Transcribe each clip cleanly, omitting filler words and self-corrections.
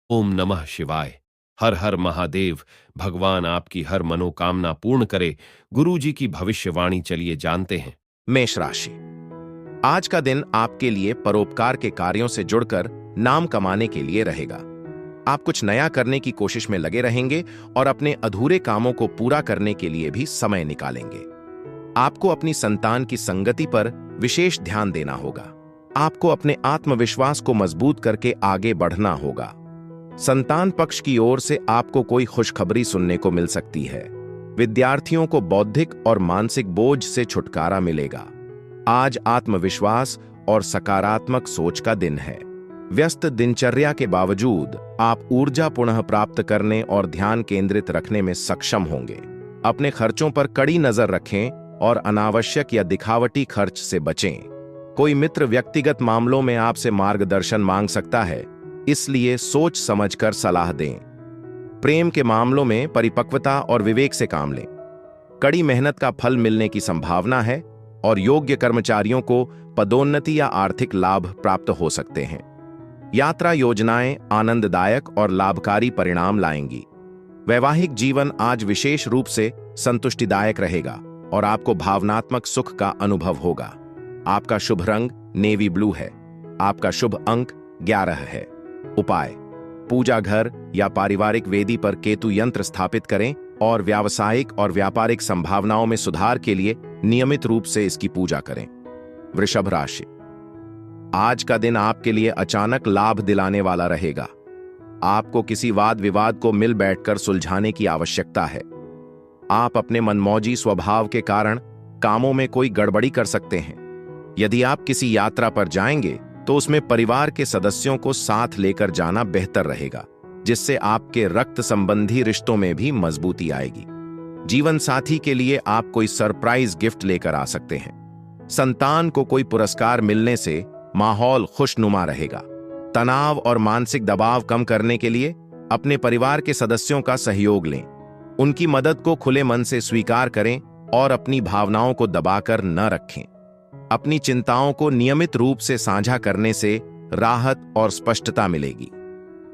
ओम नमः शिवाय। हर हर महादेव। भगवान आपकी हर मनोकामना पूर्ण करे। गुरुजी की भविष्यवाणी चलिए जानते हैं। मेष राशि। आज का दिन आपके लिए परोपकार के कार्यों से जुड़कर नाम कमाने के लिए रहेगा। आप कुछ नया करने की कोशिश में लगे रहेंगे और अपने अधूरे कामों को पूरा करने के लिए भी समय निकालेंगे। आपको अपनी संतान की संगति पर विशेष ध्यान देना होगा। आपको अपने आत्मविश्वास को मजबूत करके आगे बढ़ना होगा। संतान पक्ष की ओर से आपको कोई खुशखबरी सुनने को मिल सकती है। विद्यार्थियों को बौद्धिक और मानसिक बोझ से छुटकारा मिलेगा। आज आत्मविश्वास और सकारात्मक सोच का दिन है। व्यस्त दिनचर्या के बावजूद आप ऊर्जा पुनः प्राप्त करने और ध्यान केंद्रित रखने में सक्षम होंगे। अपने खर्चों पर कड़ी नजर रखें और अनावश्यक या दिखावटी खर्च से बचें। कोई मित्र व्यक्तिगत मामलों में आपसे मार्गदर्शन मांग सकता है, इसलिए सोच समझकर सलाह दें। प्रेम के मामलों में परिपक्वता और विवेक से काम लें। कड़ी मेहनत का फल मिलने की संभावना है और योग्य कर्मचारियों को पदोन्नति या आर्थिक लाभ प्राप्त हो सकते हैं। यात्रा योजनाएं आनंददायक और लाभकारी परिणाम लाएंगी। वैवाहिक जीवन आज विशेष रूप से संतुष्टिदायक रहेगा और आपको भावनात्मक सुख का अनुभव होगा। आपका शुभ रंग नेवी ब्लू है। आपका शुभ अंक 11 है। उपाय: पूजा घर या पारिवारिक वेदी पर केतु यंत्र स्थापित करें और व्यावसायिक और व्यापारिक संभावनाओं में सुधार के लिए नियमित रूप से इसकी पूजा करें। वृषभ राशि। आज का दिन आपके लिए अचानक लाभ दिलाने वाला रहेगा। आपको किसी वाद विवाद को मिल बैठकर सुलझाने की आवश्यकता है। आप अपने मनमौजी स्वभाव के कारण कामों में कोई गड़बड़ी कर सकते हैं। यदि आप किसी यात्रा पर जाएंगे तो उसमें परिवार के सदस्यों को साथ लेकर जाना बेहतर रहेगा, जिससे आपके रक्त संबंधी रिश्तों में भी मजबूती आएगी। जीवन साथी के लिए आप कोई सरप्राइज गिफ्ट लेकर आ सकते हैं। संतान को कोई पुरस्कार मिलने से माहौल खुशनुमा रहेगा। तनाव और मानसिक दबाव कम करने के लिए अपने परिवार के सदस्यों का सहयोग लें। उनकी मदद को खुले मन से स्वीकार करें और अपनी भावनाओं को दबाकर न रखें। अपनी चिंताओं को नियमित रूप से साझा करने से राहत और स्पष्टता मिलेगी।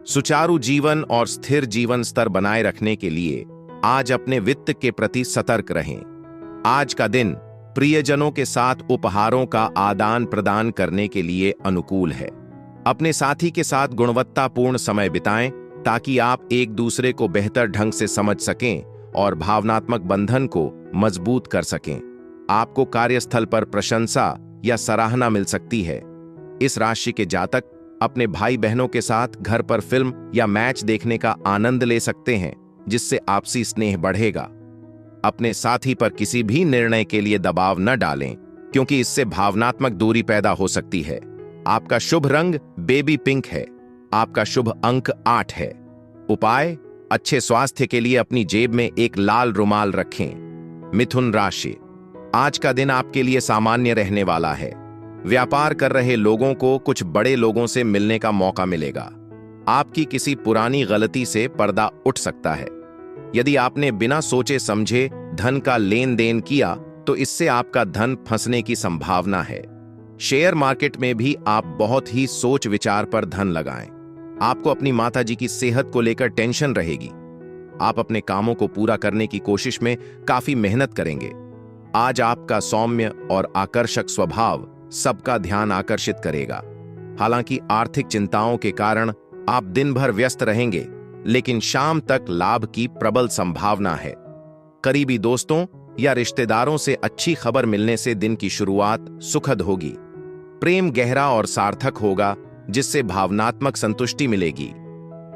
सुचारू जीवन और स्थिर जीवन स्तर बनाए रखने के लिए आज अपने वित्त के प्रति सतर्क रहें। आज का दिन प्रियजनों के साथ उपहारों का आदान प्रदान करने के लिए अनुकूल है। अपने साथी के साथ गुणवत्तापूर्ण समय बिताएं ताकि आप एक दूसरे को बेहतर ढंग से समझ सकें और भावनात्मक बंधन को मजबूत कर सकें। आपको कार्यस्थल पर प्रशंसा या सराहना मिल सकती है। इस राशि के जातक अपने भाई बहनों के साथ घर पर फिल्म या मैच देखने का आनंद ले सकते हैं, जिससे आपसी स्नेह बढ़ेगा। अपने साथी पर किसी भी निर्णय के लिए दबाव न डालें, क्योंकि इससे भावनात्मक दूरी पैदा हो सकती है। आपका शुभ रंग बेबी पिंक है। आपका शुभ अंक 8 है। उपाय: अच्छे स्वास्थ्य के लिए अपनी जेब में एक लाल रुमाल रखें। मिथुन राशि। आज का दिन आपके लिए सामान्य रहने वाला है। व्यापार कर रहे लोगों को कुछ बड़े लोगों से मिलने का मौका मिलेगा। आपकी किसी पुरानी गलती से पर्दा उठ सकता है। यदि आपने बिना सोचे समझे धन का लेन देन किया तो इससे आपका धन फंसने की संभावना है। शेयर मार्केट में भी आप बहुत ही सोच विचार पर धन लगाएं। आपको अपनी माताजी की सेहत को लेकर टेंशन रहेगी। आप अपने कामों को पूरा करने की कोशिश में काफी मेहनत करेंगे। आज आपका सौम्य और आकर्षक स्वभाव सबका ध्यान आकर्षित करेगा। हालांकि आर्थिक चिंताओं के कारण आप दिन भर व्यस्त रहेंगे, लेकिन शाम तक लाभ की प्रबल संभावना है। करीबी दोस्तों या रिश्तेदारों से अच्छी खबर मिलने से दिन की शुरुआत सुखद होगी। प्रेम गहरा और सार्थक होगा, जिससे भावनात्मक संतुष्टि मिलेगी।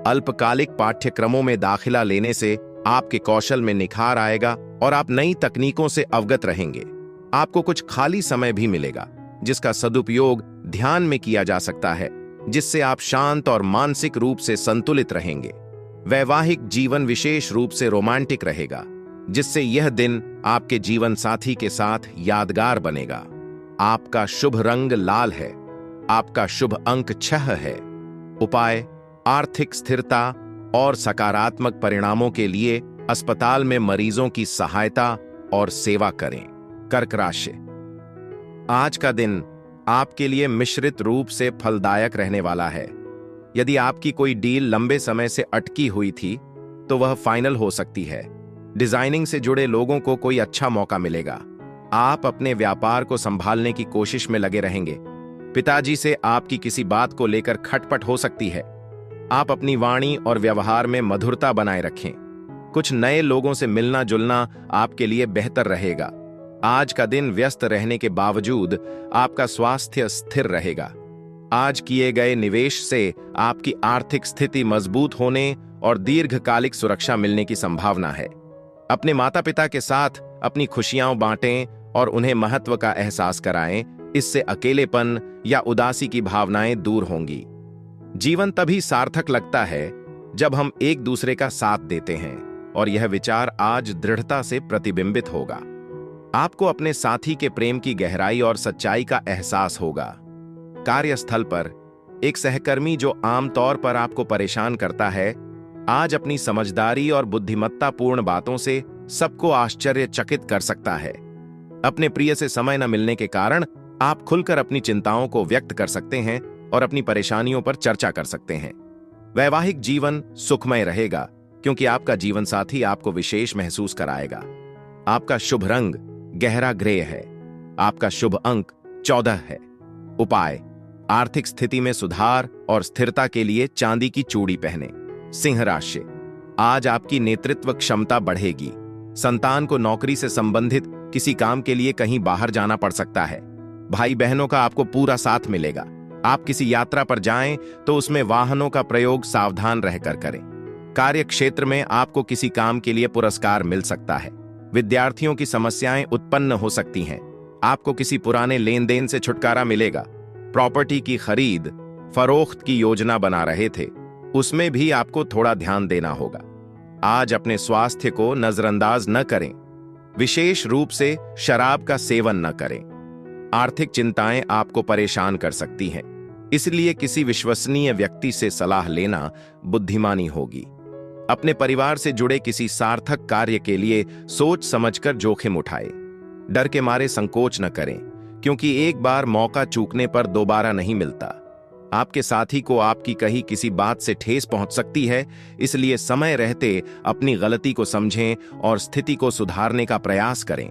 अल्पकालिक पाठ्यक्रमों में दाखिला लेने से आपके कौशल में निखार आएगा और आप नई तकनीकों से अवगत रहेंगे। आपको कुछ खाली समय भी मिलेगा, जिसका सदुपयोग ध्यान में किया जा सकता है, जिससे आप शांत और मानसिक रूप से संतुलित रहेंगे। वैवाहिक जीवन विशेष रूप से रोमांटिक रहेगा, जिससे यह दिन आपके जीवन साथी के साथ यादगार बनेगा। आपका शुभ रंग लाल है। आपका शुभ अंक 6 है। उपाय: आर्थिक स्थिरता और सकारात्मक परिणामों के लिए अस्पताल में मरीजों की सहायता और सेवा करें। कर्क राशि। आज का दिन आपके लिए मिश्रित रूप से फलदायक रहने वाला है। यदि आपकी कोई डील लंबे समय से अटकी हुई थी तो वह फाइनल हो सकती है। डिजाइनिंग से जुड़े लोगों को कोई अच्छा मौका मिलेगा। आप अपने व्यापार को संभालने की कोशिश में लगे रहेंगे। पिताजी से आपकी किसी बात को लेकर खटपट हो सकती है। आप अपनी वाणी और व्यवहार में मधुरता बनाए रखें। कुछ नए लोगों से मिलना जुलना आपके लिए बेहतर रहेगा। आज का दिन व्यस्त रहने के बावजूद आपका स्वास्थ्य स्थिर रहेगा। आज किए गए निवेश से आपकी आर्थिक स्थिति मजबूत होने और दीर्घकालिक सुरक्षा मिलने की संभावना है। अपने माता पिता के साथ अपनी खुशियां बांटें और उन्हें महत्व का एहसास कराएं। इससे अकेलेपन या उदासी की भावनाएं दूर होंगी। जीवन तभी सार्थक लगता है जब हम एक दूसरे का साथ देते हैं, और यह विचार आज दृढ़ता से प्रतिबिंबित होगा। आपको अपने साथी के प्रेम की गहराई और सच्चाई का एहसास होगा। कार्यस्थल पर एक सहकर्मी जो आमतौर पर आपको परेशान करता है, आज अपनी समझदारी और बुद्धिमत्तापूर्ण बातों से सबको आश्चर्यचकित कर सकता है। अपने प्रिय से समय न मिलने के कारण आप खुलकर अपनी चिंताओं को व्यक्त कर सकते हैं और अपनी परेशानियों पर चर्चा कर सकते हैं। वैवाहिक जीवन सुखमय रहेगा क्योंकि आपका जीवन साथी आपको विशेष महसूस कराएगा। आपका शुभ रंग गहरा ग्रे है। आपका शुभ अंक 14 है। उपाय: आर्थिक स्थिति में सुधार और स्थिरता के लिए चांदी की चूड़ी पहने। सिंह राशि, आज आपकी नेतृत्व क्षमता बढ़ेगी। संतान को नौकरी से संबंधित किसी काम के लिए कहीं बाहर जाना पड़ सकता है। भाई बहनों का आपको पूरा साथ मिलेगा। आप किसी यात्रा पर जाएं तो उसमें वाहनों का प्रयोग सावधान रहकर करें। कार्य क्षेत्र में आपको किसी काम के लिए पुरस्कार मिल सकता है। विद्यार्थियों की समस्याएं उत्पन्न हो सकती हैं। आपको किसी पुराने लेन देन से छुटकारा मिलेगा। प्रॉपर्टी की खरीद फरोख्त की योजना बना रहे थे, उसमें भी आपको थोड़ा ध्यान देना होगा। आज अपने स्वास्थ्य को नजरअंदाज न करें। विशेष रूप से शराब का सेवन न करें। आर्थिक चिंताएं आपको परेशान कर सकती हैं, इसलिए किसी विश्वसनीय व्यक्ति से सलाह लेना बुद्धिमानी होगी। अपने परिवार से जुड़े किसी सार्थक कार्य के लिए सोच समझकर जोखिम उठाएं। डर के मारे संकोच न करें, क्योंकि एक बार मौका चूकने पर दोबारा नहीं मिलता। आपके साथी को आपकी कही किसी बात से ठेस पहुंच सकती है, इसलिए समय रहते अपनी गलती को समझें और स्थिति को सुधारने का प्रयास करें,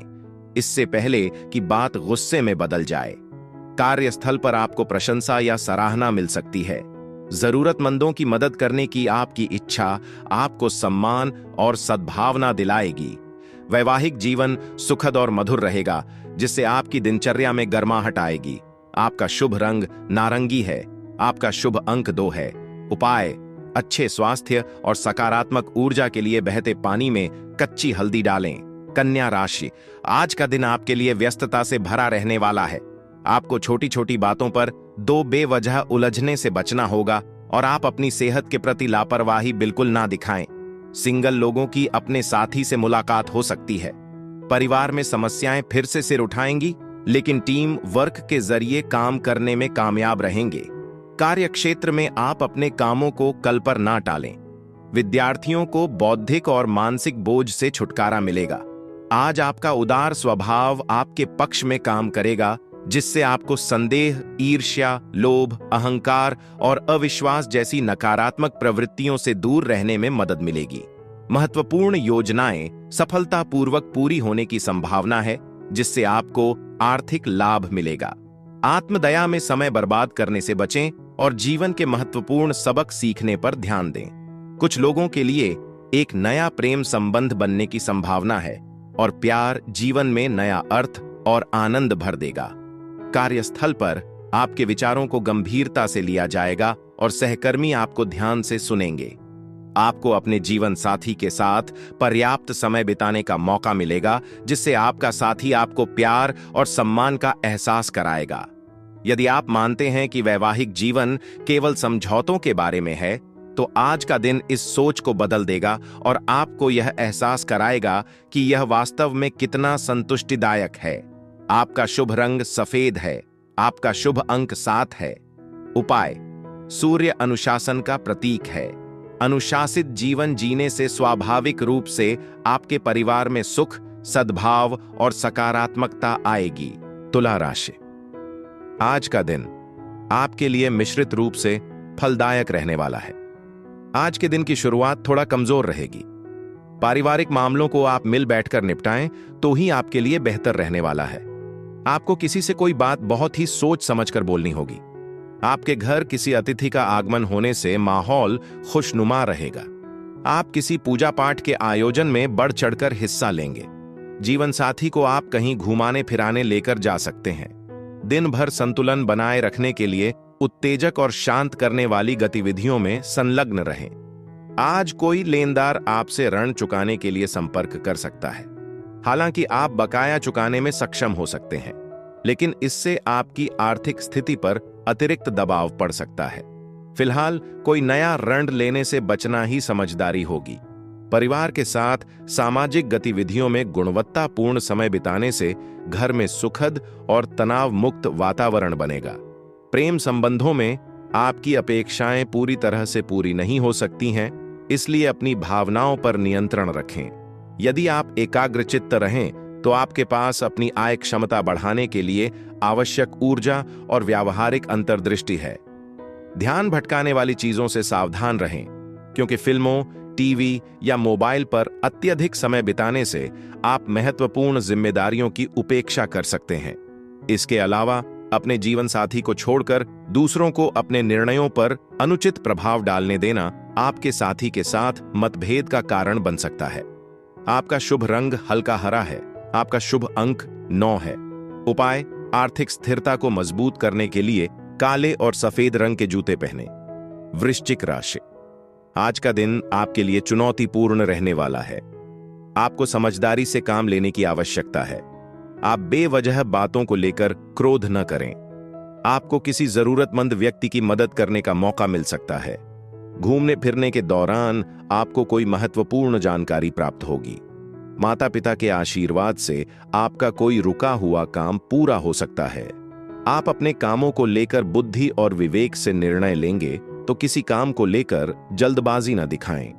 इससे पहले कि बात गुस्से में बदल जाए। कार्यस्थल पर आपको प्रशंसा या सराहना मिल सकती है। जरूरतमंदों की मदद करने की आपकी इच्छा आपको सम्मान और सद्भावना दिलाएगी। वैवाहिक जीवन सुखद और मधुर रहेगा, जिससे आपकी दिनचर्या में गर्माहट आएगी। आपका शुभ रंग नारंगी है। आपका शुभ अंक 2 है। उपाय: अच्छे स्वास्थ्य और सकारात्मक ऊर्जा के लिए बहते पानी में कच्ची हल्दी डालें। कन्या राशि, आज का दिन आपके लिए व्यस्तता से भरा रहने वाला है। आपको छोटी छोटी बातों पर दो बेवजह उलझने से बचना होगा और आप अपनी सेहत के प्रति लापरवाही बिल्कुल ना दिखाएं। सिंगल लोगों की अपने साथी से मुलाकात हो सकती है। परिवार में समस्याएं फिर से सिर उठाएंगी, लेकिन टीम वर्क के जरिए काम करने में कामयाब रहेंगे। कार्य क्षेत्र में आप अपने कामों को कल पर ना टालें। विद्यार्थियों को बौद्धिक और मानसिक बोझ से छुटकारा मिलेगा। आज आपका उदार स्वभाव आपके पक्ष में काम करेगा, जिससे आपको संदेह, ईर्ष्या, लोभ, अहंकार और अविश्वास जैसी नकारात्मक प्रवृत्तियों से दूर रहने में मदद मिलेगी। महत्वपूर्ण योजनाएं सफलतापूर्वक पूरी होने की संभावना है, जिससे आपको आर्थिक लाभ मिलेगा। आत्मदया में समय बर्बाद करने से बचें और जीवन के महत्वपूर्ण सबक सीखने पर ध्यान दें। कुछ लोगों के लिए एक नया प्रेम संबंध बनने की संभावना है और प्यार जीवन में नया अर्थ और आनंद भर देगा। कार्यस्थल पर आपके विचारों को गंभीरता से लिया जाएगा और सहकर्मी आपको ध्यान से सुनेंगे। आपको अपने जीवन साथी के साथ पर्याप्त समय बिताने का मौका मिलेगा, जिससे आपका साथी आपको प्यार और सम्मान का एहसास कराएगा। यदि आप मानते हैं कि वैवाहिक जीवन केवल समझौतों के बारे में है, तो आज का दिन इस सोच को बदल देगा और आपको यह एहसास कराएगा कि यह वास्तव में कितना संतुष्टिदायक है। आपका शुभ रंग सफेद है। आपका शुभ अंक 7 है। उपाय: सूर्य अनुशासन का प्रतीक है। अनुशासित जीवन जीने से स्वाभाविक रूप से आपके परिवार में सुख, सद्भाव और सकारात्मकता आएगी। तुला राशि, आज का दिन आपके लिए मिश्रित रूप से फलदायक रहने वाला है। आज के दिन की शुरुआत थोड़ा कमजोर रहेगी। पारिवारिक मामलों को आप मिल बैठकर निपटाएं तो ही आपके लिए बेहतर रहने वाला है। आपको किसी से कोई बात बहुत ही सोच समझकर बोलनी होगी। आपके घर किसी अतिथि का आगमन होने से माहौल खुशनुमा रहेगा। आप किसी पूजा पाठ के आयोजन में बढ़ चढ़कर हिस्सा लेंगे। जीवन साथी को आप कहीं घुमाने फिराने लेकर जा सकते हैं। दिन भर संतुलन बनाए रखने के लिए उत्तेजक और शांत करने वाली गतिविधियों में संलग्न रहें। आज कोई लेनदार आपसे ऋण चुकाने के लिए संपर्क कर सकता है। हालांकि आप बकाया चुकाने में सक्षम हो सकते हैं, लेकिन इससे आपकी आर्थिक स्थिति पर अतिरिक्त दबाव पड़ सकता है। फिलहाल कोई नया ऋण लेने से बचना ही समझदारी होगी। परिवार के साथ सामाजिक गतिविधियों में गुणवत्तापूर्ण समय बिताने से घर में सुखद और तनाव मुक्त वातावरण बनेगा। प्रेम संबंधों में आपकी अपेक्षाएं पूरी तरह से पूरी नहीं हो सकती हैं, इसलिए अपनी भावनाओं पर नियंत्रण रखें। यदि आप एकाग्रचित्त रहें तो आपके पास अपनी आय क्षमता बढ़ाने के लिए आवश्यक ऊर्जा और व्यावहारिक अंतर्दृष्टि है। ध्यान भटकाने वाली चीजों से सावधान रहें, क्योंकि फिल्मों, टीवी या मोबाइल पर अत्यधिक समय बिताने से आप महत्वपूर्ण जिम्मेदारियों की उपेक्षा कर सकते हैं। इसके अलावा अपने जीवन साथी को छोड़कर दूसरों को अपने निर्णयों पर अनुचित प्रभाव डालने देना आपके साथी के साथ मतभेद का कारण बन सकता है। आपका शुभ रंग हल्का हरा है। आपका शुभ अंक 9 है। उपाय: आर्थिक स्थिरता को मजबूत करने के लिए काले और सफेद रंग के जूते पहने। वृश्चिक राशि, आज का दिन आपके लिए चुनौतीपूर्ण रहने वाला है। आपको समझदारी से काम लेने की आवश्यकता है। आप बेवजह बातों को लेकर क्रोध न करें। आपको किसी जरूरतमंद व्यक्ति की मदद करने का मौका मिल सकता है। घूमने फिरने के दौरान आपको कोई महत्वपूर्ण जानकारी प्राप्त होगी। माता पिता के आशीर्वाद से आपका कोई रुका हुआ काम पूरा हो सकता है। आप अपने कामों को लेकर बुद्धि और विवेक से निर्णय लेंगे, तो किसी काम को लेकर जल्दबाजी न दिखाएं।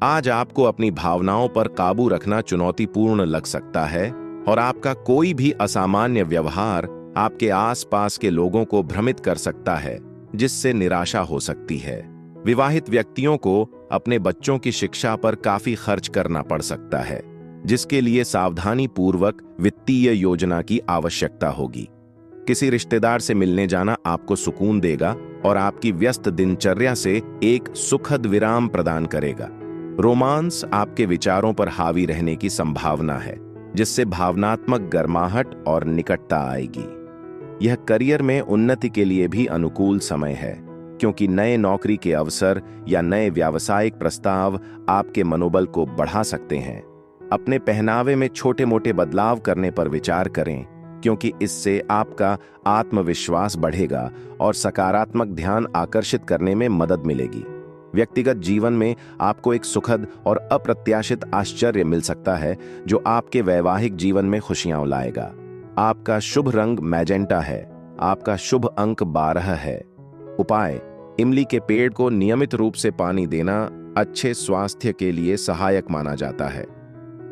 आज आपको अपनी भावनाओं पर काबू रखना चुनौतीपूर्ण लग सकता है और आपका कोई भी असामान्य व्यवहार आपके आसपास के लोगों को भ्रमित कर सकता है, जिससे निराशा हो सकती है। विवाहित व्यक्तियों को अपने बच्चों की शिक्षा पर काफी खर्च करना पड़ सकता है, जिसके लिए सावधानी पूर्वक वित्तीय योजना की आवश्यकता होगी। किसी रिश्तेदार से मिलने जाना आपको सुकून देगा और आपकी व्यस्त दिनचर्या से एक सुखद विराम प्रदान करेगा। रोमांस आपके विचारों पर हावी रहने की संभावना है, जिससे भावनात्मक गर्माहट और निकटता आएगी। यह करियर में उन्नति के लिए भी अनुकूल समय है, क्योंकि नए नौकरी के अवसर या नए व्यावसायिक प्रस्ताव आपके मनोबल को बढ़ा सकते हैं। अपने पहनावे में छोटे मोटे बदलाव करने पर विचार करें, क्योंकि इससे आपका आत्मविश्वास बढ़ेगा और सकारात्मक ध्यान आकर्षित करने में मदद मिलेगी। व्यक्तिगत जीवन में आपको एक सुखद और अप्रत्याशित आश्चर्य मिल सकता है, जो आपके वैवाहिक जीवन में खुशियां लाएगा। आपका शुभ रंग मैजेंटा है। आपका शुभ अंक 12 है। उपाय: इमली के पेड़ को नियमित रूप से पानी देना अच्छे स्वास्थ्य के लिए सहायक माना जाता है।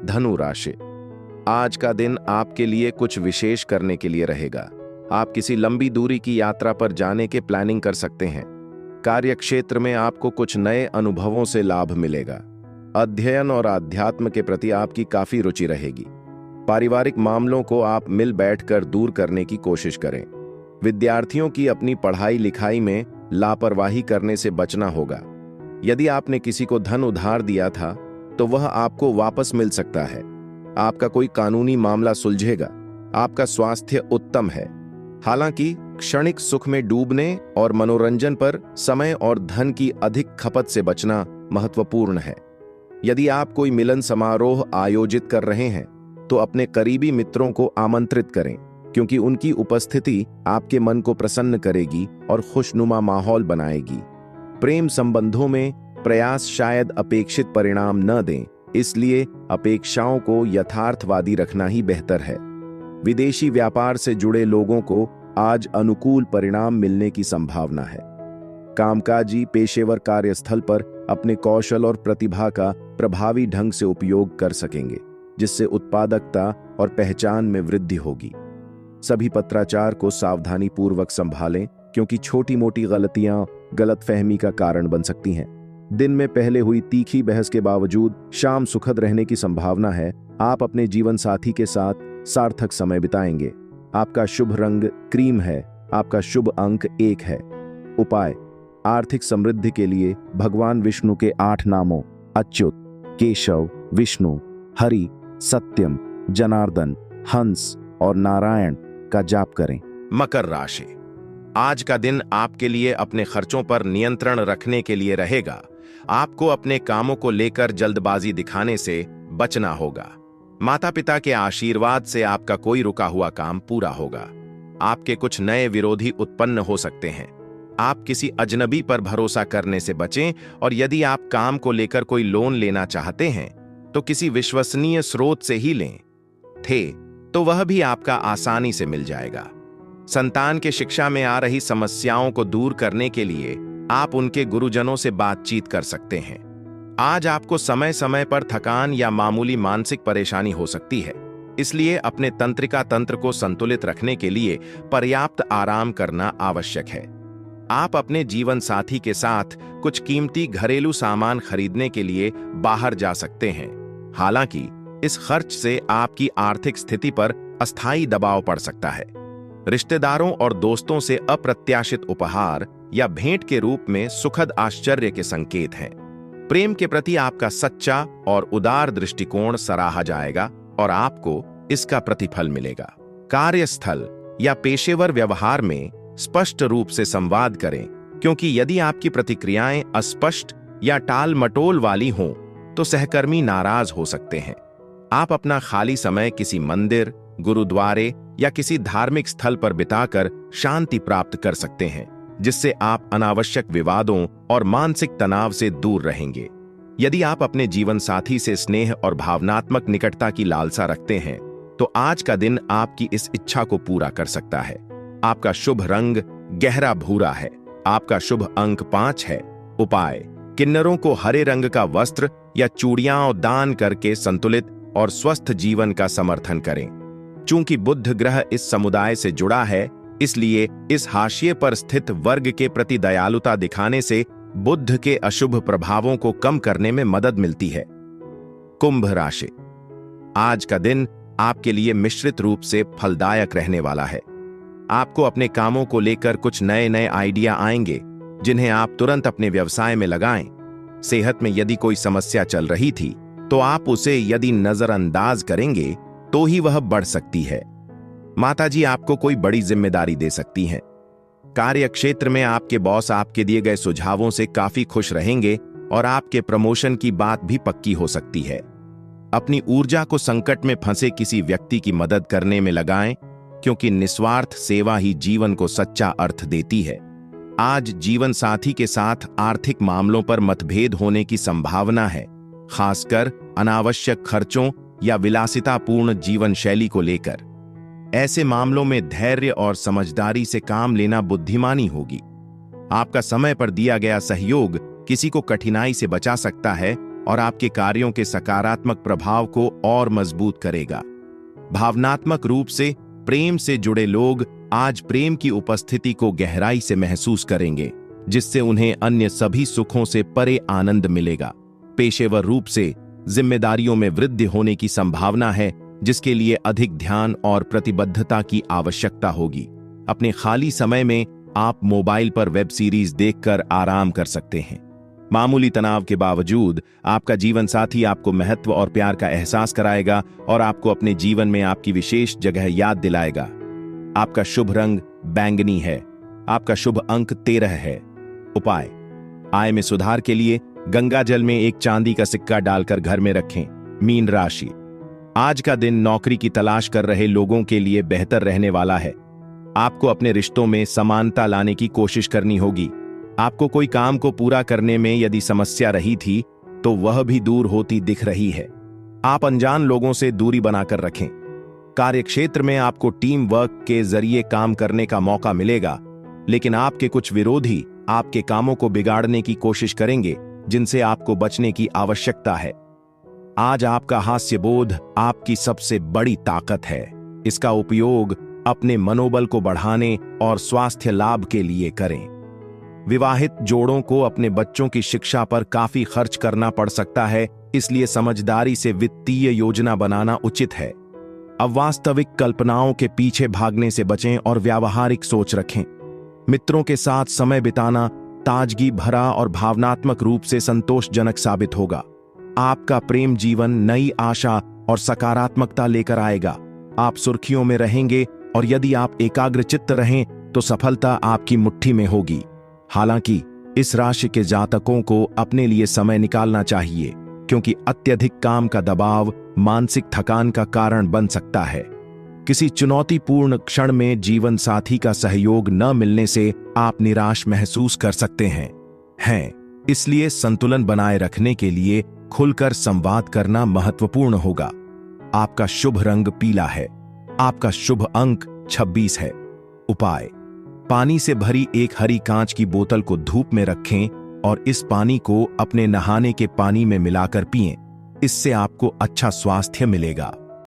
धनु राशि, आज का दिन आपके लिए कुछ विशेष करने के लिए रहेगा। आप किसी लंबी दूरी की यात्रा पर जाने के प्लानिंग कर सकते हैं। कार्य क्षेत्र में आपको कुछ नए अनुभवों से लाभ मिलेगा। अध्ययन और आध्यात्म के प्रति आपकी काफी रुचि रहेगी। पारिवारिक मामलों को आप मिल बैठकर दूर करने की कोशिश करें। विद्यार्थियों की अपनी पढ़ाई लिखाई में लापरवाही करने से बचना होगा। यदि आपने किसी को धन उधार दिया था, तो वह आपको वापस मिल सकता है। आपका कोई कानूनी मामला सुलझेगा। आपका स्वास्थ्य उत्तम है। हालांकि क्षणिक सुख में डूबने और मनोरंजन पर समय और धन की अधिक खपत से बचना महत्वपूर्ण है। यदि आप कोई मिलन समारोह आयोजित कर रहे हैं, तो अपने करीबी मित्रों को आमंत्रित करें, क्योंकि उनकी उपस्थिति आपके मन को प्रसन्न करेगी और खुशनुमा माहौल बनाएगी। प्रेम संबंधों में प्रयास शायद अपेक्षित परिणाम न दें, इसलिए अपेक्षाओं को यथार्थवादी रखना ही बेहतर है। विदेशी व्यापार से जुड़े लोगों को आज अनुकूल परिणाम मिलने की संभावना है। कामकाजी पेशेवर कार्यस्थल पर अपने कौशल और प्रतिभा का प्रभावी ढंग से उपयोग कर सकेंगे, जिससे उत्पादकता और पहचान में वृद्धि होगी। सभी पत्राचार को सावधानी पूर्वक संभालें, क्योंकि छोटी मोटी गलतियां गलतफहमी का कारण बन सकती हैं। दिन में पहले हुई तीखी बहस के बावजूद शाम सुखद रहने की संभावना है। आप अपने जीवन साथी के साथ सार्थक समय बिताएंगे। आपका शुभ रंग क्रीम है। आपका शुभ अंक 1 है। उपाय: आर्थिक समृद्धि के लिए भगवान विष्णु के 8 नामों अच्युत, केशव, विष्णु, हरि, सत्यम, जनार्दन, हंस और नारायण का जाप करें। मकर राशि: आज का दिन आपके लिए अपने खर्चों पर नियंत्रण रखने के लिए रहेगा। आपको अपने कामों को लेकर जल्दबाजी दिखाने से बचना होगा। माता पिता के आशीर्वाद से आपका कोई रुका हुआ काम पूरा होगा। आपके कुछ नए विरोधी उत्पन्न हो सकते हैं। आप किसी अजनबी पर भरोसा करने से बचें और यदि आप काम को लेकर कोई लोन लेना चाहते हैं तो किसी विश्वसनीय स्रोत से ही लें। तो वह भी आपका आसानी से मिल जाएगा। संतान के शिक्षा में आ रही समस्याओं को दूर करने के लिए आप उनके गुरुजनों से बातचीत कर सकते हैं। आज आपको समय समय पर थकान या मामूली मानसिक परेशानी हो सकती है, इसलिए अपने तंत्रिका तंत्र को संतुलित रखने के लिए पर्याप्त आराम करना आवश्यक है। आप अपने जीवन साथी के साथ कुछ कीमती घरेलू सामान खरीदने के लिए बाहर जा सकते हैं। हालांकि इस खर्च से आपकी आर्थिक स्थिति पर अस्थायी दबाव पड़ सकता है। रिश्तेदारों और दोस्तों से अप्रत्याशित उपहार या भेंट के रूप में सुखद आश्चर्य के संकेत हैं। प्रेम के प्रति आपका सच्चा और उदार दृष्टिकोण सराहा जाएगा और आपको इसका प्रतिफल मिलेगा। कार्यस्थल या पेशेवर व्यवहार में स्पष्ट रूप से संवाद करें, क्योंकि यदि आपकी प्रतिक्रियाएं अस्पष्ट या टाल-मटोल वाली हों तो सहकर्मी नाराज हो सकते हैं। आप अपना खाली समय किसी मंदिर, गुरुद्वारे या किसी धार्मिक स्थल पर बिताकर शांति प्राप्त कर सकते हैं, जिससे आप अनावश्यक विवादों और मानसिक तनाव से दूर रहेंगे। यदि आप अपने जीवन साथी से स्नेह और भावनात्मक निकटता की लालसा रखते हैं तो आज का दिन आपकी इस इच्छा को पूरा कर सकता है। आपका शुभ रंग गहरा भूरा है। आपका शुभ अंक 5 है। उपाय: किन्नरों को हरे रंग का वस्त्र या चूड़ियां दान करके संतुलित और स्वस्थ जीवन का समर्थन करें। चूंकि बुध ग्रह इस समुदाय से जुड़ा है, इसलिए इस हाशिए पर स्थित वर्ग के प्रति दयालुता दिखाने से बुध के अशुभ प्रभावों को कम करने में मदद मिलती है। कुंभ राशि: आज का दिन आपके लिए मिश्रित रूप से फलदायक रहने वाला है। आपको अपने कामों को लेकर कुछ नए नए आइडिया आएंगे, जिन्हें आप तुरंत अपने व्यवसाय में लगाएं। सेहत में यदि कोई समस्या चल रही थी तो आप उसे यदि नजरअंदाज करेंगे तो ही वह बढ़ सकती है। माताजी आपको कोई बड़ी जिम्मेदारी दे सकती हैं। कार्य क्षेत्र में आपके बॉस आपके दिए गए सुझावों से काफी खुश रहेंगे और आपके प्रमोशन की बात भी पक्की हो सकती है। अपनी ऊर्जा को संकट में फंसे किसी व्यक्ति की मदद करने में लगाएं, क्योंकि निस्वार्थ सेवा ही जीवन को सच्चा अर्थ देती है। आज जीवन साथी के साथ आर्थिक मामलों पर मतभेद होने की संभावना है, खासकर अनावश्यक खर्चों या विलासितापूर्ण जीवन शैली को लेकर। ऐसे मामलों में धैर्य और समझदारी से काम लेना बुद्धिमानी होगी। आपका समय पर दिया गया सहयोग किसी को कठिनाई से बचा सकता है और आपके कार्यों के सकारात्मक प्रभाव को और मजबूत करेगा। भावनात्मक रूप से प्रेम से जुड़े लोग आज प्रेम की उपस्थिति को गहराई से महसूस करेंगे, जिससे उन्हें अन्य सभी सुखों से परे आनंद मिलेगा। पेशेवर रूप से जिम्मेदारियों में वृद्धि होने की संभावना है, जिसके लिए अधिक ध्यान और प्रतिबद्धता की आवश्यकता होगी। अपने खाली समय में आप मोबाइल पर वेब सीरीज देखकर आराम कर सकते हैं। मामूली तनाव के बावजूद आपका जीवन साथी आपको महत्व और प्यार का एहसास कराएगा और आपको अपने जीवन में आपकी विशेष जगह याद दिलाएगा। आपका शुभ रंग बैंगनी है। आपका शुभ अंक 13 है। उपाय: आय में सुधार के लिए गंगा जल में एक चांदी का सिक्का डालकर घर में रखें। मीन राशि: आज का दिन नौकरी की तलाश कर रहे लोगों के लिए बेहतर रहने वाला है। आपको अपने रिश्तों में समानता लाने की कोशिश करनी होगी। आपको कोई काम को पूरा करने में यदि समस्या रही थी तो वह भी दूर होती दिख रही है। आप अनजान लोगों से दूरी बनाकर रखें। कार्यक्षेत्र में आपको टीम वर्क के जरिए काम करने का मौका मिलेगा, लेकिन आपके कुछ विरोधी आपके कामों को बिगाड़ने की कोशिश करेंगे, जिनसे आपको बचने की आवश्यकता है। आज आपका हास्यबोध आपकी सबसे बड़ी ताकत है। इसका उपयोग अपने मनोबल को बढ़ाने और स्वास्थ्य लाभ के लिए करें। विवाहित जोड़ों को अपने बच्चों की शिक्षा पर काफी खर्च करना पड़ सकता है, इसलिए समझदारी से वित्तीय योजना बनाना उचित है। अवास्तविक कल्पनाओं के पीछे भागने से बचें और व्यावहारिक सोच रखें। मित्रों के साथ समय बिताना ताजगी भरा और भावनात्मक रूप से संतोषजनक साबित होगा। आपका प्रेम जीवन नई आशा और सकारात्मकता लेकर आएगा। आप सुर्खियों में रहेंगे और यदि आप एकाग्रचित्त रहें तो सफलता आपकी मुट्ठी में होगी। हालांकि इस राशि के जातकों को अपने लिए समय निकालना चाहिए, क्योंकि अत्यधिक काम का दबाव मानसिक थकान का कारण बन सकता है। किसी चुनौतीपूर्ण क्षण में जीवन साथी का सहयोग न मिलने से आप निराश महसूस कर सकते हैं। इसलिए संतुलन बनाए रखने के लिए खुलकर संवाद करना महत्वपूर्ण होगा। आपका शुभ रंग पीला है। आपका शुभ अंक 26 है। उपाय: पानी से भरी एक हरी कांच की बोतल को धूप में रखें और इस पानी को अपने नहाने के पानी में मिलाकर पिएं। इससे आपको अच्छा स्वास्थ्य मिलेगा।